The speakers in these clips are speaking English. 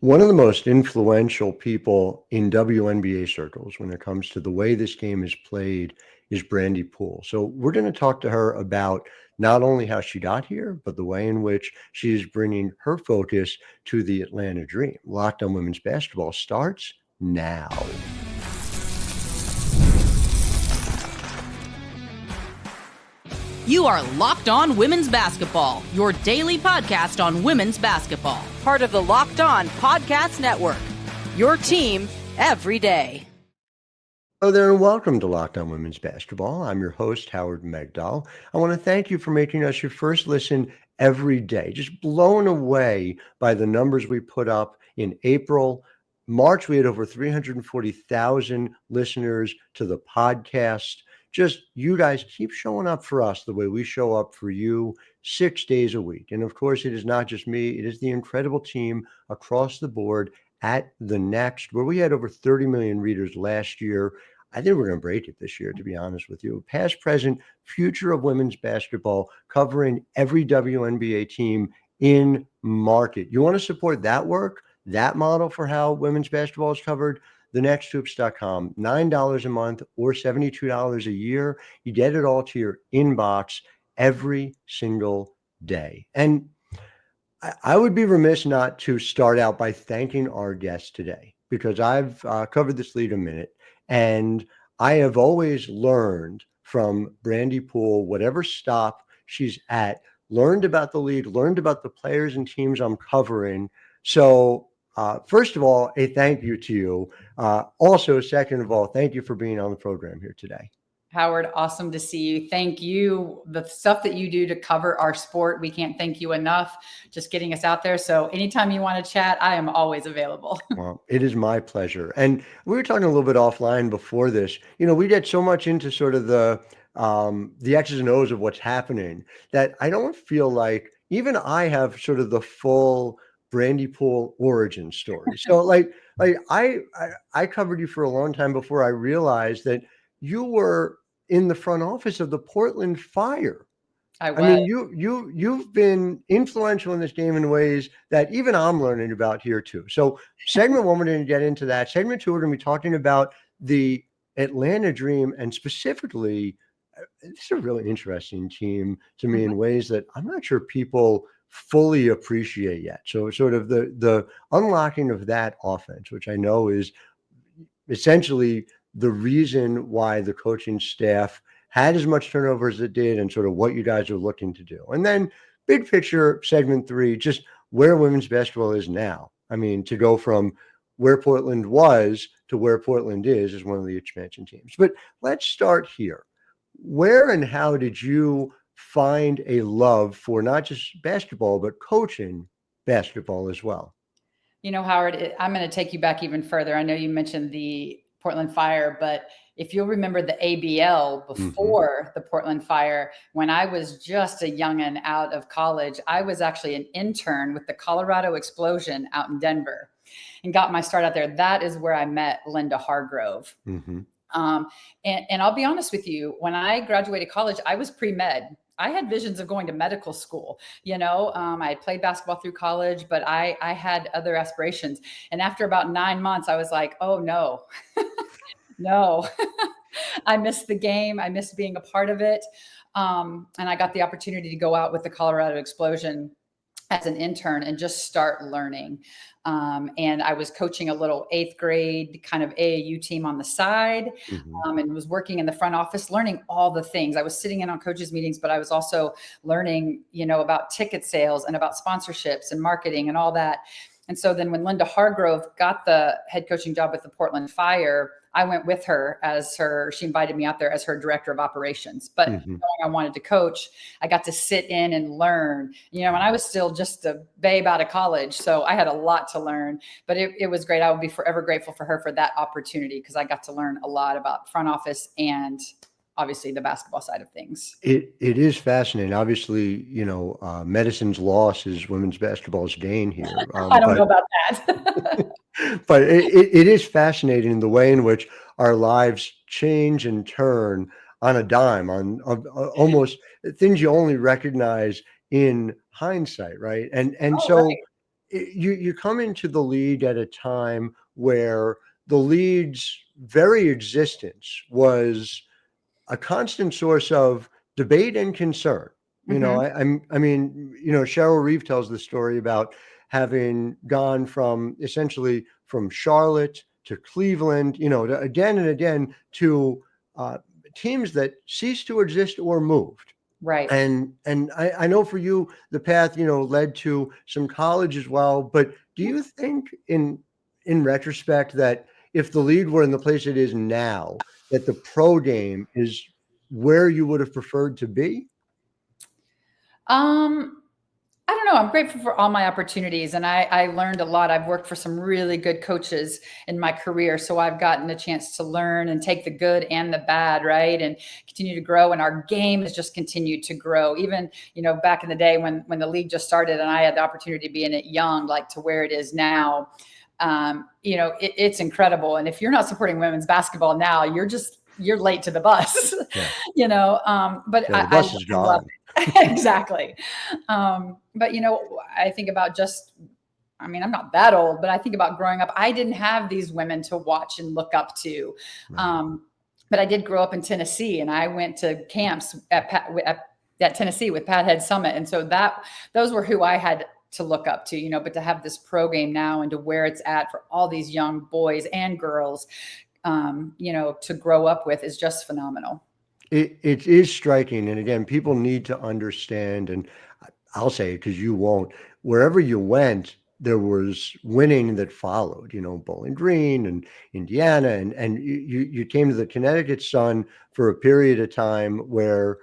One of the most influential people in WNBA circles when it comes to the way this game is played is Brandi Poole. So we're going to talk to her about not only how she got here, but the way in which she is bringing her focus to the Atlanta Dream. Locked On Women's Basketball starts now. You are Locked On Women's Basketball, your daily podcast on women's basketball. Part of the Locked On Podcast Network, your team every day. Hello there and welcome to Locked On Women's Basketball. I'm your host, Howard Megdal. I want to thank you for making us your first listen every day. Just blown away by the numbers we put up in April. March, we had over 340,000 listeners to the podcast. Just you guys keep showing up for us the way we show up for you 6 days a week. And of course, it is not just me. It is the incredible team across the board at The Next, where we had over 30 million readers last year. I think we're going to break it this year, to be honest with you. Past, present, future of women's basketball, covering every WNBA team in market. You want to support that work, that model for how women's basketball is covered? thenexthoops.com, $9 a month or $72 a year. You get it all to your inbox every single day. And I would be remiss not to start out by thanking our guest today, because I've covered this league a minute, and I have always learned from Brandi Poole, whatever stop she's at, learned about the league, learned about the players and teams I'm covering. So first of all, a thank you to you. Also, second of all, thank you for being on the program here today. Howard, awesome to see you. Thank you. The stuff that you do to cover our sport, we can't thank you enough. Just getting us out there. So anytime you want to chat, I am always available. Well, it is my pleasure. And we were talking a little bit offline before this. You know, we get so much into sort of the X's and O's of what's happening that I don't feel like even I have sort of the full Brandi Poole origin story. So like I covered you for a long time before I realized that you were in the front office of the Portland Fire. I mean, you've been influential in this game in ways that even I'm learning about here too. So segment one, we're going to get into that. Segment two, we're going to be talking about the Atlanta Dream, and specifically, it's a really interesting team to me in ways that I'm not sure people fully appreciate yet. So sort of the unlocking of that offense, which I know is essentially the reason why the coaching staff had as much turnover as it did, and sort of what you guys are looking to do. And then big picture, segment three, just where women's basketball is now. I mean, to go from where Portland was to where Portland is one of the expansion teams. But let's start here. Where and how did you find a love for not just basketball, but coaching basketball as well? You know, Howard, I'm going to take you back even further. I know you mentioned the Portland Fire, but if you'll remember the ABL before the Portland Fire, when I was just a youngin' out of college, I was actually an intern with the Colorado Explosion out in Denver and got my start out there. That is where I met Linda Hargrove. And I'll be honest with you, when I graduated college, I was pre-med. I had visions of going to medical school. You know, I had played basketball through college, but I had other aspirations. And after about 9 months, I was like, oh no, no, I missed the game. I missed being a part of it. And I got the opportunity to go out with the Colorado Explosion as an intern and just start learning. And I was coaching a little 8th grade kind of AAU team on the side, and was working in the front office, learning all the things. I was sitting in on coaches meetings, but I was also learning, you know, about ticket sales and about sponsorships and marketing and all that. And so then when Linda Hargrove got the head coaching job with the Portland Fire, I went with her she invited me out there as her director of operations. But knowing I wanted to coach, I got to sit in and learn, you know, and I was still just a babe out of college. So I had a lot to learn, but it was great. I will be forever grateful for her for that opportunity, because I got to learn a lot about front office and obviously the basketball side of things. It is fascinating. Obviously, you know, medicine's loss is women's basketball's gain here. I don't know about that. But it is fascinating the way in which our lives change and turn on a dime, on almost things you only recognize in hindsight, right? And so right. you come into the league at a time where the league's very existence was a constant source of debate and concern. I mean, Cheryl Reeve tells the story about having gone from essentially from Charlotte to Cleveland, again and again to teams that ceased to exist or moved. Right. And I know for you, the path, led to some college as well. But do you think in retrospect that if the league were in the place it is now, that the pro game is where you would have preferred to be? I don't know. I'm grateful for all my opportunities, and I learned a lot. I've worked for some really good coaches in my career, so I've gotten a chance to learn and take the good and the bad, right, and continue to grow. And our game has just continued to grow. Even back in the day when the league just started, and I had the opportunity to be in it young, like to where it is now. It's incredible. And if you're not supporting women's basketball now, you're late to the bus. Yeah. But the bus is gone. Exactly. But I think about I'm not that old, but I think about growing up. I didn't have these women to watch and look up to. Right. But I did grow up in Tennessee, and I went to camps at Tennessee with Pat Head Summit. And so those were who I had to look up to, but to have this pro game now and to where it's at for all these young boys and girls, to grow up with is just phenomenal. It is striking. And again, people need to understand, and I'll say it because you won't, wherever you went, there was winning that followed, Bowling Green and Indiana. And you came to the Connecticut Sun for a period of time where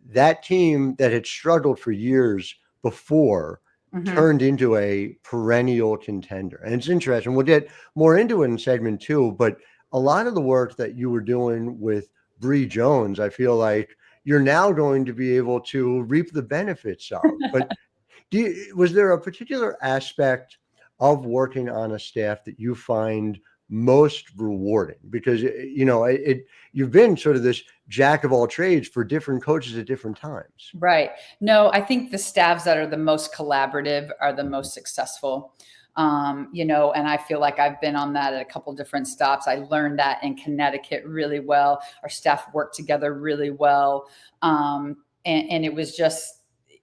that team that had struggled for years before turned into a perennial contender. And it's interesting. We'll get more into it in segment 2, but a lot of the work that you were doing with Bri Jones, I feel like you're now going to be able to reap the benefits of. But was there a particular aspect of working on a staff that you find most rewarding? Because you've been sort of this jack of all trades for different coaches at different times. Right. No, I think the staffs that are the most collaborative are the most successful. And I feel like I've been on that at a couple different stops. I learned that in Connecticut really well. Our staff worked together really well. And it was just,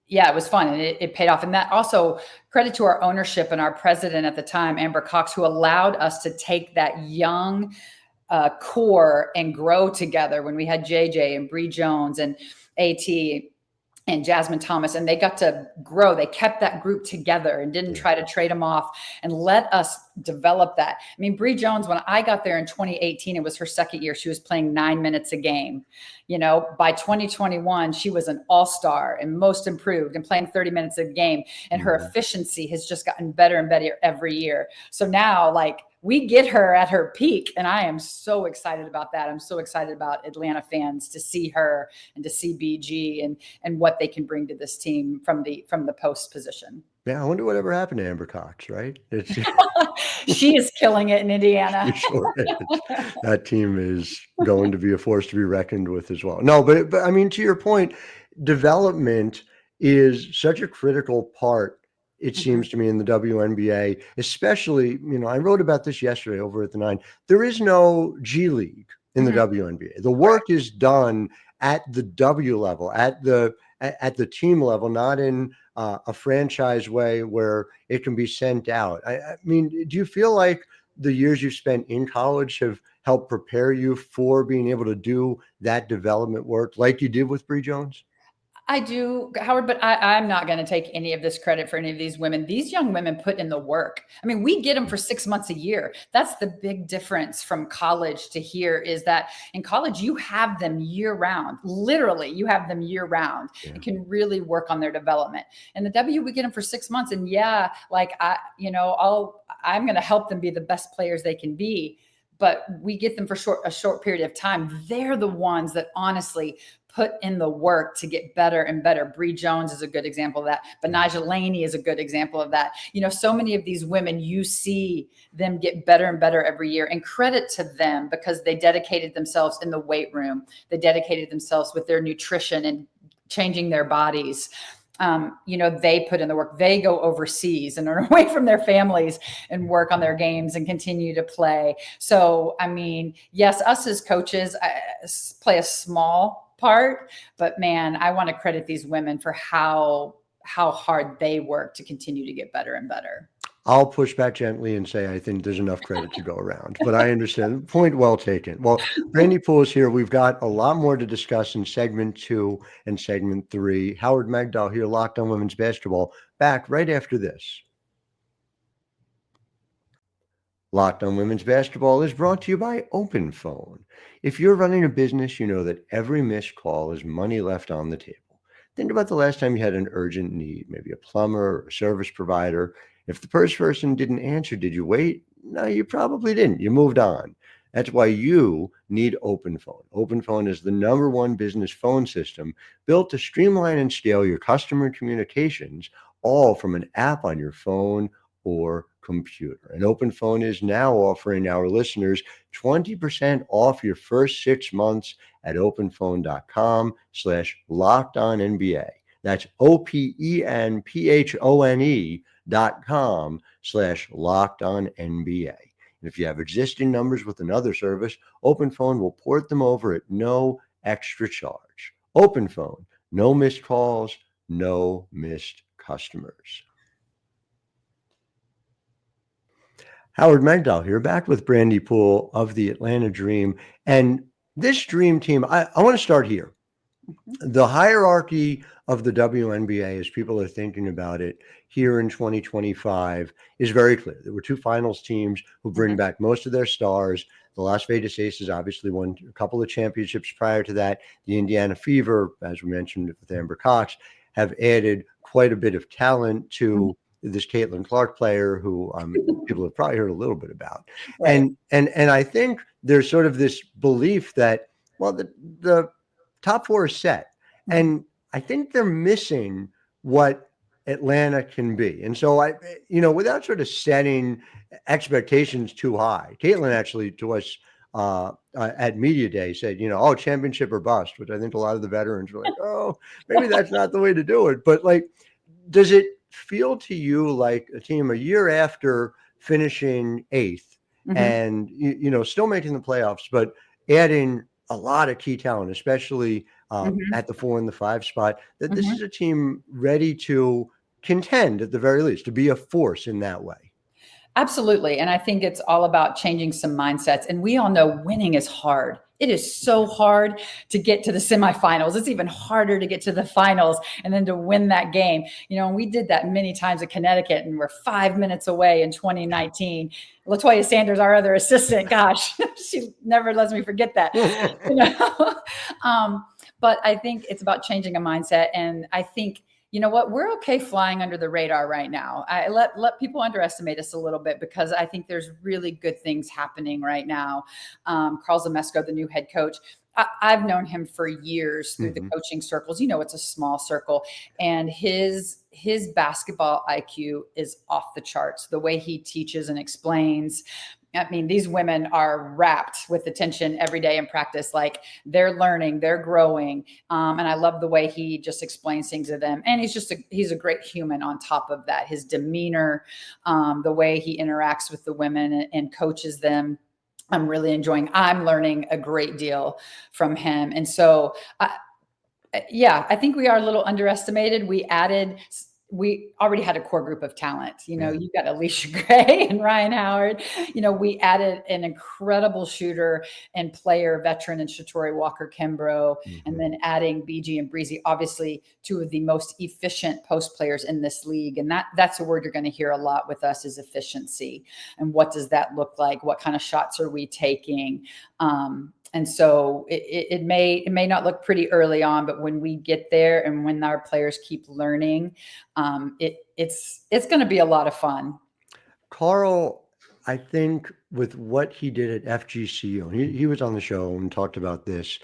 it was fun, and it paid off. And that also credit to our ownership and our president at the time, Amber Cox, who allowed us to take that young core and grow together when we had JJ and Bri Jones and AT and Jasmine Thomas, and they got to grow. They kept that group together and didn't try to trade them off and let us develop that. I mean, Bri Jones, when I got there in 2018, it was her second year. She was playing 9 minutes a game. By 2021, she was an all-star and most improved and playing 30 minutes a game. And her efficiency has just gotten better and better every year. So now, we get her at her peak, and I am so excited about that. I'm so excited about Atlanta fans to see her and to see BG and what they can bring to this team from the post position. Yeah, I wonder whatever happened to Amber Cox, right? She is killing it in Indiana. Sure is. That team is going to be a force to be reckoned with as well. No, but I mean, to your point, development is such a critical part, it seems to me, in the WNBA, especially, I wrote about this yesterday over at the 9. There is no G League in the WNBA. The work is done at the W level, at the team level, not in a franchise way where it can be sent out. I mean, do you feel like the years you've spent in college have helped prepare you for being able to do that development work like you did with Bri Jones? I do, Howard, but I'm not going to take any of this credit for any of these women. These young women put in the work. I mean, we get them for 6 months a year. That's the big difference from college to here, is that in college, you have them year round. Literally, you have them year round and can really work on their development. And the W, we get them for 6 months. And I'm going to help them be the best players they can be. But we get them for a short period of time. They're the ones that honestly put in the work to get better and better. Bri Jones is a good example of that. But Naja Laney is a good example of that. So many of these women, you see them get better and better every year, and credit to them because they dedicated themselves in the weight room. They dedicated themselves with their nutrition and changing their bodies. they put in the work. They go overseas and are away from their families and work on their games and continue to play. So, I mean, yes, us as coaches play a small part, but man, I want to credit these women for how hard they work to continue to get better and better. I'll push back gently and say I think there's enough credit to go around, but I understand. Point well taken. Well, Brandi Poole is here. We've got a lot more to discuss in segment 2 and segment 3. Howard Megdal here, Locked On Women's Basketball, back right after this. Locked On Women's Basketball is brought to you by Open Phone. If you're running a business, you know that every missed call is money left on the table. Think about the last time you had an urgent need, maybe a plumber or a service provider. If the first person didn't answer, did you wait? No, you probably didn't. You moved on. That's why you need Open Phone. Open Phone is the #1 business phone system built to streamline and scale your customer communications, all from an app on your phone or computer. And Open Phone is now offering our listeners 20% off your first 6 months at openphone.com /LockedOnNBA. That's OPENPHONE.com /LockedOnNBA. And if you have existing numbers with another service, Open Phone will port them over at no extra charge. Open Phone, no missed calls, no missed customers. Howard Megdal here, back with Brandi Poole of the Atlanta Dream. And this Dream team, I want to start here. The hierarchy of the WNBA, as people are thinking about it here in 2025, is very clear. There were 2 finals teams who bring back most of their stars. The Las Vegas Aces obviously won a couple of championships prior to that. The Indiana Fever, as we mentioned with Amber Cox, have added quite a bit of talent to this Caitlin Clark player who people have probably heard a little bit about. Right. And I think there's sort of this belief that, well, the top 4 is set. And I think they're missing what Atlanta can be. And so without sort of setting expectations too high, Caitlin actually to us at Media Day said, championship or bust, which I think a lot of the veterans were like, oh, maybe that's not the way to do it. But does it feel to you like a team a year after finishing 8th and, still making the playoffs, but adding a lot of key talent, especially at the 4 and the 5 spot, that this is a team ready to contend at the very least, to be a force in that way? Absolutely. And I think it's all about changing some mindsets. And we all know winning is hard. It is so hard to get to the semifinals. It's even harder to get to the finals and then to win that game. And we did that many times at Connecticut, and we're 5 minutes away in 2019. LaToya Sanders, our other assistant, gosh, she never lets me forget that. But I think it's about changing a mindset. And I think, we're okay flying under the radar right now. I let people underestimate us a little bit, because I think there's really good things happening right now. Karl Smesko, the new head coach, I've known him for years through the coaching circles. It's a small circle, and his basketball IQ is off the charts. The way he teaches and explains. I mean, these women are wrapped with attention every day in practice. Like, they're learning, they're growing. And I love the way he just explains things to them. And he's a great human on top of that. His demeanor, the way he interacts with the women and coaches them, I'm really enjoying. I'm learning a great deal from him. And so, I think we are a little underestimated. We already had a core group of talent. You've got Alicia Gray and Ryan Howard. We added an incredible shooter and player, veteran, and Shatori Walker-Kimbrough, and then adding BG and Breezy, obviously 2 of the most efficient post players in this league. And that's a word you're going to hear a lot with us, is efficiency. And what does that look like? What kind of shots are we taking? And so it may not look pretty early on, but when we get there and when our players keep learning, it's going to be a lot of fun. Karl, I think with what he did at FGCU, he was on the show and talked about this.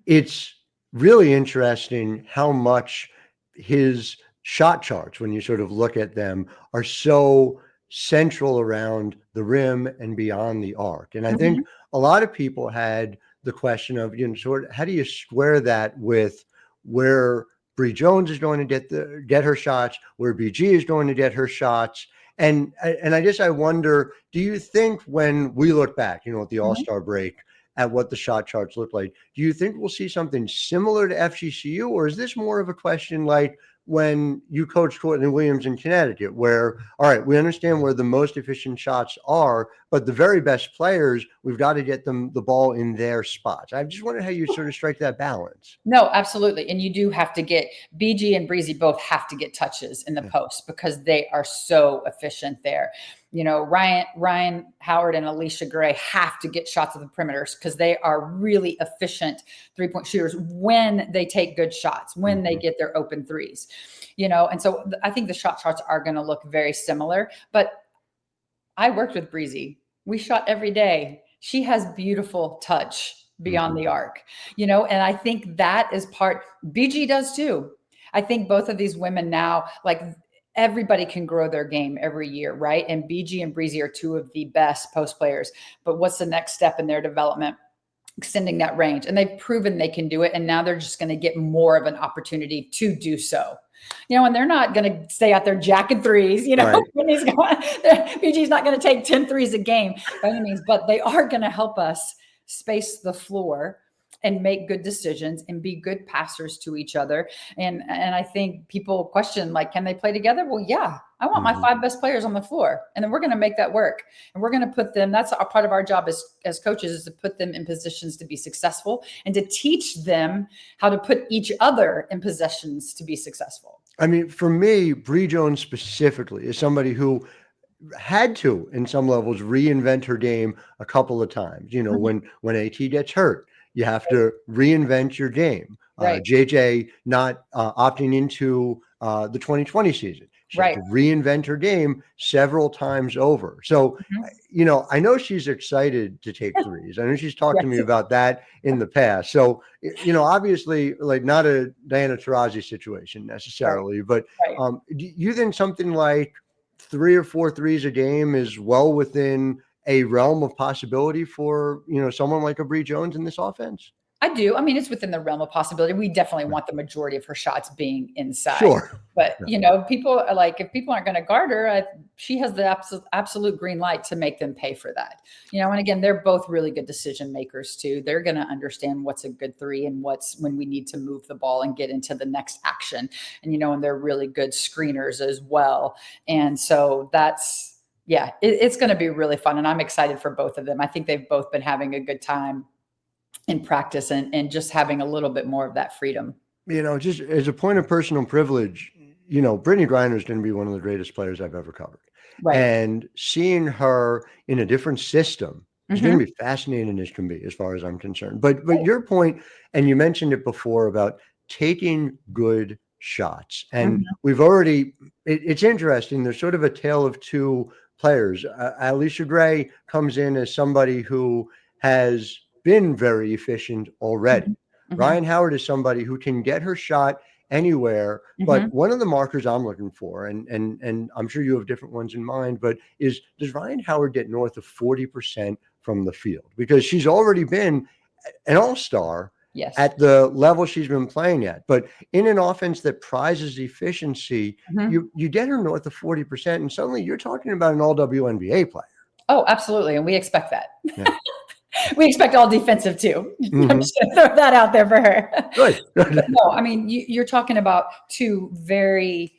It's really interesting how much his shot charts, when you sort of look at them, are so central around the rim and beyond the arc. And I think a lot of people had the question of, sort of, how do you square that with where Bri Jones is going to get her shots, where BG is going to get her shots. And I guess I wonder, do you think when we look back, at the All-Star break, at what the shot charts look like, do you think we'll see something similar to FGCU, or is this more of a question like when you coach Courtney Williams in Connecticut, where, all right, we understand where the most efficient shots are, but the very best players, we've got to get them the ball in their spots. I just wonder how you sort of strike that balance. No, absolutely. And you do have to get BG and Breezy both have to get touches in the post because they are so efficient there. Ryan Howard and Alicia Gray have to get shots at the perimeters because they are really efficient 3-point shooters when they take good shots, when they get their open threes, and so I think the shot charts are going to look very similar. But I worked with Breezy. We shot every day. She has beautiful touch beyond the arc, and I think that is part, BG does too. I think both of these women now, like, everybody can grow their game every year, right? And BG and Breezy are two of the best post players. But what's the next step in their development? Extending that range. And they've proven they can do it. And now they're just going to get more of an opportunity to do so. And they're not going to stay out there jacking threes, right. When BG's not going to take 10 threes a game by any means, but they are going to help us space the floor and make good decisions and be good passers to each other. And I think people question, like, can they play together? Well, yeah, I want my 5 best players on the floor, and then we're going to make that work. And we're going to put them, that's a part of our job as coaches, is to put them in positions to be successful and to teach them how to put each other in positions to be successful. I mean, for me, Bri Jones specifically is somebody who had to, in some levels, reinvent her game a couple of times. When AT gets hurt, you have to reinvent your game. Right. JJ not opting into the 2020 season. She had to reinvent her game several times over. So, I know she's excited to take threes. I know she's talked to me about that in the past. So, obviously, like, not a Diana Taurasi situation necessarily, but do you think something like 3 or 4 threes a game is well within a realm of possibility for, someone like a Bri Jones in this offense? I do. I mean, it's within the realm of possibility. We definitely want the majority of her shots being inside. Sure. But, people are like, if people aren't going to guard her, she has the absolute green light to make them pay for that. And again, they're both really good decision makers too. They're going to understand what's a good three and what's when we need to move the ball and get into the next action. And, and they're really good screeners as well. And so it's going to be really fun. And I'm excited for both of them. I think they've both been having a good time in practice and just having a little bit more of that freedom. Just as a point of personal privilege, Brittney Griner is going to be one of the greatest players I've ever covered. Right. And seeing her in a different system is going to be fascinating as can be, as far as I'm concerned. But your point, and you mentioned it before about taking good shots. And we've already, it's interesting. There's sort of a tale of two players. Alicia Gray comes in as somebody who has been very efficient already. Ryan Howard is somebody who can get her shot anywhere, but one of the markers I'm looking for, and I'm sure you have different ones in mind, but does Ryan Howard get north of 40% from the field? Because she's already been an all-star at the level she's been playing at. But in an offense that prizes efficiency, you get her north of 40%, and suddenly you're talking about an all WNBA player. Oh, absolutely. And we expect that. Yeah. We expect all defensive too. I'm just going to throw that out there for her. Good. No, I mean, you're talking about two very,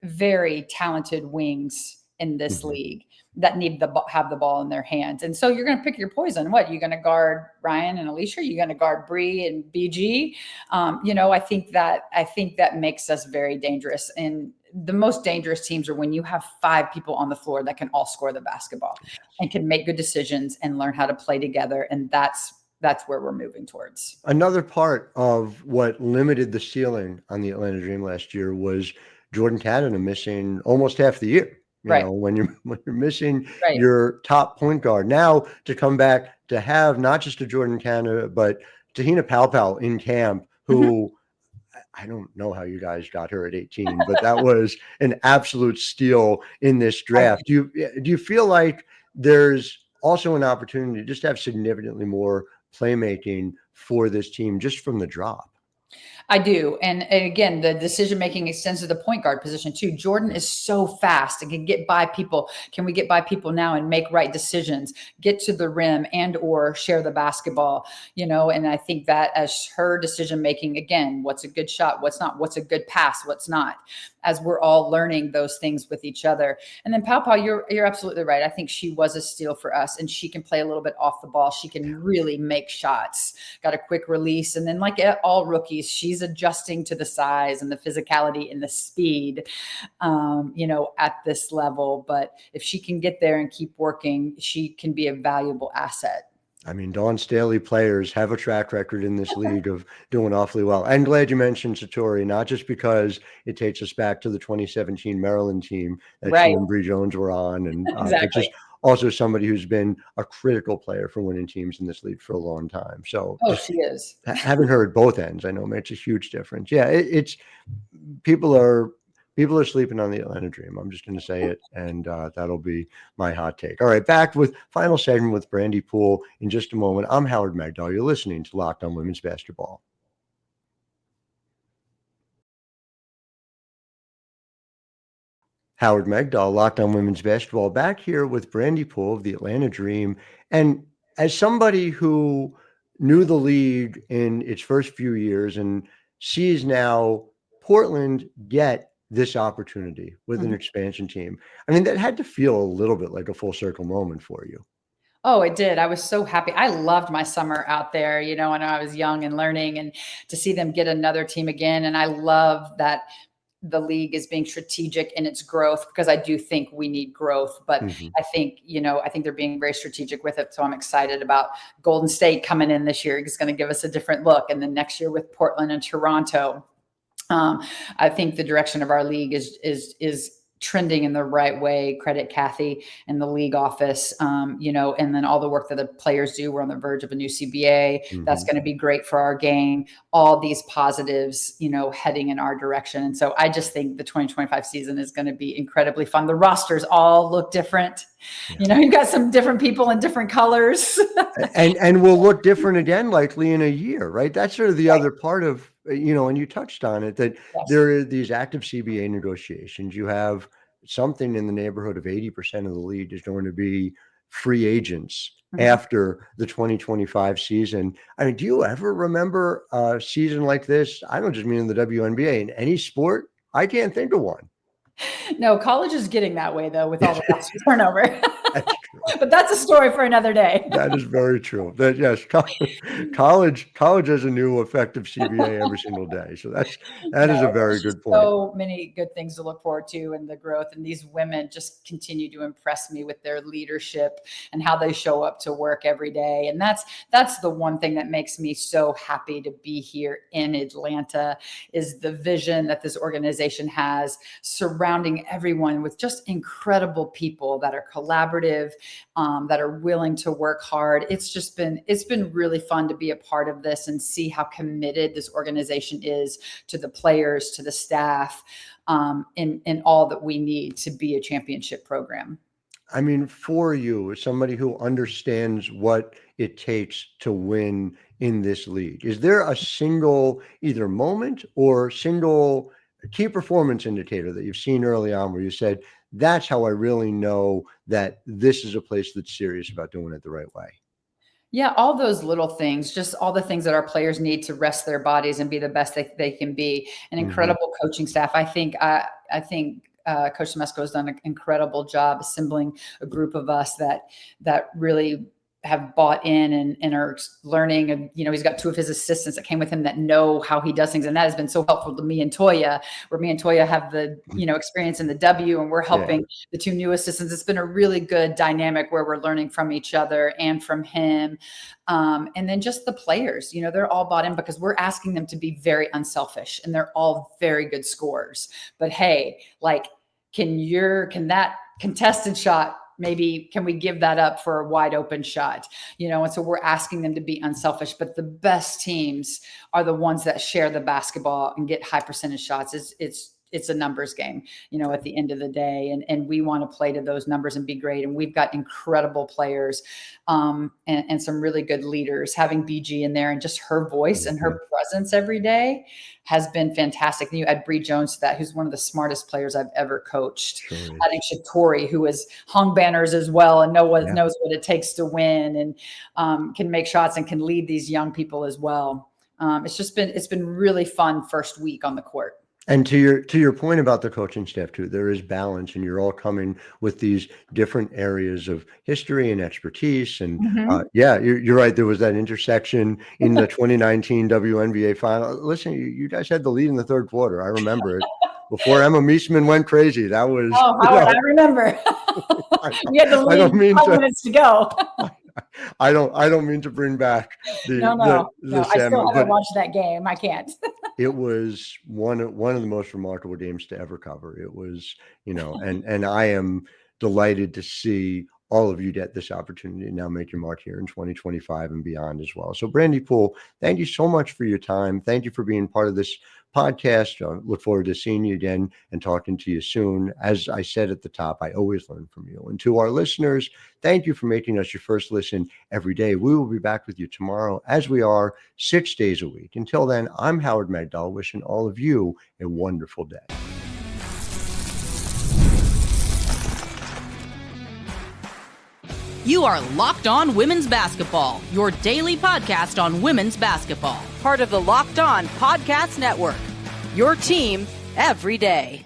very talented wings in this league that need have the ball in their hands. And so you're going to pick your poison. What, you're going to guard Ryan and Alicia? You're going to guard Bri and BG? I think that makes us very dangerous. And the most dangerous teams are when you have 5 people on the floor that can all score the basketball and can make good decisions and learn how to play together. And that's where we're moving towards. Another part of what limited the ceiling on the Atlanta Dream last year was Jordan Canada missing almost half the year. You know, when you're missing your top point guard. Now to come back to have not just a Jordan Canada, but Tahina Paopao in camp, who I don't know how you guys got her at 18, but that was an absolute steal in this draft. Do you feel like there's also an opportunity just to have significantly more playmaking for this team just from the drop? I do. And again, the decision-making extends to the point guard position too. Jordan is so fast and can get by people. Can we get by people now and make right decisions, get to the rim and or share the basketball, and I think that as her decision-making, again, what's a good shot, what's not, what's a good pass, what's not, as we're all learning those things with each other. And then Pau, you're absolutely right. I think she was a steal for us, and she can play a little bit off the ball. She can really make shots, got a quick release. And then like all rookies, she's adjusting to the size and the physicality and the speed, at this level. But if she can get there and keep working, she can be a valuable asset. I mean, Dawn Staley players have a track record in this league of doing awfully well. I'm glad you mentioned Satori, not just because it takes us back to the 2017 Maryland team that Right. she and Bri Jones were on, and Exactly. but just also somebody who's been a critical player for winning teams in this league for a long time. So She is. having her at both ends, I know makes a huge difference. Yeah, it's people are sleeping on the Atlanta Dream. I'm just going to say it, and that'll be my hot take. All right, back with final segment with Brandi Poole in just a moment. I'm Howard Megdal. You're listening to Locked On Women's Basketball. Howard Megdal, Locked On Women's Basketball, back here with Brandi Poole of the Atlanta Dream. And as somebody who knew the league in its first few years and sees now Portland get this opportunity with an expansion team, I mean, that had to feel a little bit like a full circle moment for you. Oh, it did. I was so happy. I loved my summer out there, when I was young and learning, and to see them get another team again. And I love that the league is being strategic in its growth, because I do think we need growth, but I think they're being very strategic with it. So I'm excited about Golden State coming in this year. It's going to give us a different look. And then next year with Portland and Toronto, I think the direction of our league is trending in the right way. Credit Kathy and the league office, and then all the work that the players do. We're on the verge of a new CBA. That's going to be great for our game. All these positives, heading in our direction. And so I just think the 2025 season is going to be incredibly fun. The rosters all look different. You've got some different people in different colors. and will look different again, likely in a year, right? That's sort of the other part of, and you touched on it, that there are these active CBA negotiations. You have something in the neighborhood of 80% of the league is going to be free agents after the 2025 season. I mean, do you ever remember a season like this? I don't just mean in the WNBA, in any sport. I can't think of one. No, college is getting that way though, with all the roster turnover. That's true. But that's a story for another day. That is very true. That yes, college has a new effective CBA every single day. So that is a very good point. So many good things to look forward to in the growth, and these women just continue to impress me with their leadership and how they show up to work every day. And that's the one thing that makes me so happy to be here in Atlanta, is the vision that this organization has surrounding everyone with just incredible people that are collaborative, that are willing to work hard. It's been really fun to be a part of this and see how committed this organization is to the players, to the staff, in all that we need to be a championship program. I mean, for you, as somebody who understands what it takes to win in this league, is there a single either moment or single key performance indicator that you've seen early on where you said, that's how I really know that this is a place that's serious about doing it the right way? Yeah, all those little things, just all the things that our players need to rest their bodies and be the best they can be. An incredible coaching staff. I think Coach Smesko has done an incredible job assembling a group of us that really have bought in and are learning. And, he's got two of his assistants that came with him that know how he does things. And that has been so helpful to me and Toya, where me and Toya have the, experience in the W, and we're helping the two new assistants. It's been a really good dynamic where we're learning from each other and from him. And then just the players, they're all bought in because we're asking them to be very unselfish, and they're all very good scorers. But hey, can that contested shot, maybe can we give that up for a wide open shot? And so we're asking them to be unselfish, but the best teams are the ones that share the basketball and get high percentage shots. it's a numbers game, at the end of the day. And we want to play to those numbers and be great. And we've got incredible players and some really good leaders. Having BG in there and just her voice and her presence every day has been fantastic. And you add Bri Jones to that, who's one of the smartest players I've ever coached. Adding Shatori, who has hung banners as well and knows what it takes to win and can make shots and can lead these young people as well. It's been really fun first week on the court. And to your point about the coaching staff too, there is balance, and you're all coming with these different areas of history and expertise. And you're right. There was that intersection in the 2019 WNBA final. Listen, you guys had the lead in the third quarter. I remember it before Emma Meesman went crazy. That was Howard, I remember. You had the lead 5 minutes to go. I don't mean to bring back the I still haven't watched that game. I can't. It was one of the most remarkable games to ever cover. It was, and I am delighted to see all of you get this opportunity to now make your mark here in 2025 and beyond as well. So Brandi Poole, thank you so much for your time. Thank you for being part of this podcast. I look forward to seeing you again and talking to you soon. As I said at the top, I always learn from you. And to our listeners, thank you for making us your first listen every day. We will be back with you tomorrow, as we are 6 days a week. Until then, I'm Howard Megdal, wishing all of you a wonderful day. You are Locked On Women's Basketball, your daily podcast on women's basketball. Part of the Locked On Podcast Network, your team every day.